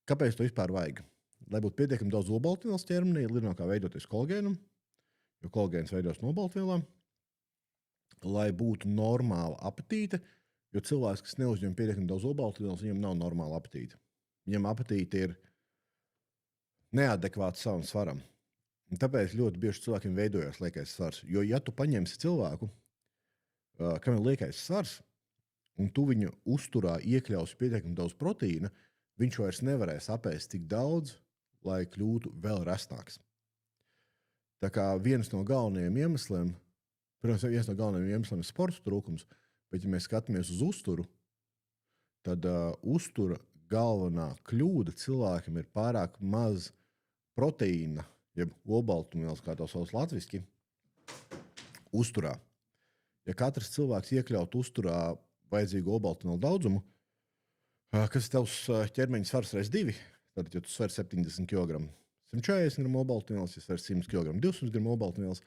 Kāpēc to vispār vajag? Lai būtu pietiekami daudz olbaltumvielas ķermenī, ir lielākā veidoties kolagēnam, jo kolagēns veidos no olbaltumvielām, lai būtu normāla apetīte, jo cilvēks, kas neuzņem pietiekami daudz olbaltumvielas, viņam nav normāla apetīte. Viņam apetīte ir neadekvāta savam svaram. Un tāpēc ļoti bieži cilvēkiem veidojas liekais svars. Jo, ja tu paņemsi cilvēku, kam ir liekais svars, un tu viņu uzturā iekļausi pietiekami daudz proteīna, viņš vairs nevarēs apēst tik daudz, lai kļūtu vēl resnāks. Tā kā viens no galvenajiem iemesliem, protams, ir sporta trūkums, bet, ja mēs skatāmies uz uzturu, tad uztura galvenā kļūda cilvēkam ir pārāk maz proteīna, jeb olbaltumvielas, kā to sauc latviski, uzturā. Ja katrs cilvēks iekļaut uzturā vajadzīgu olbaltumvielu daudzumu, kas ir tavs ķermeņa svars reiz 2, tad, ja tu sver 70 kg, 140 g olbaltumvielas, ja sver 100 kg, 200 g olbaltumvielas,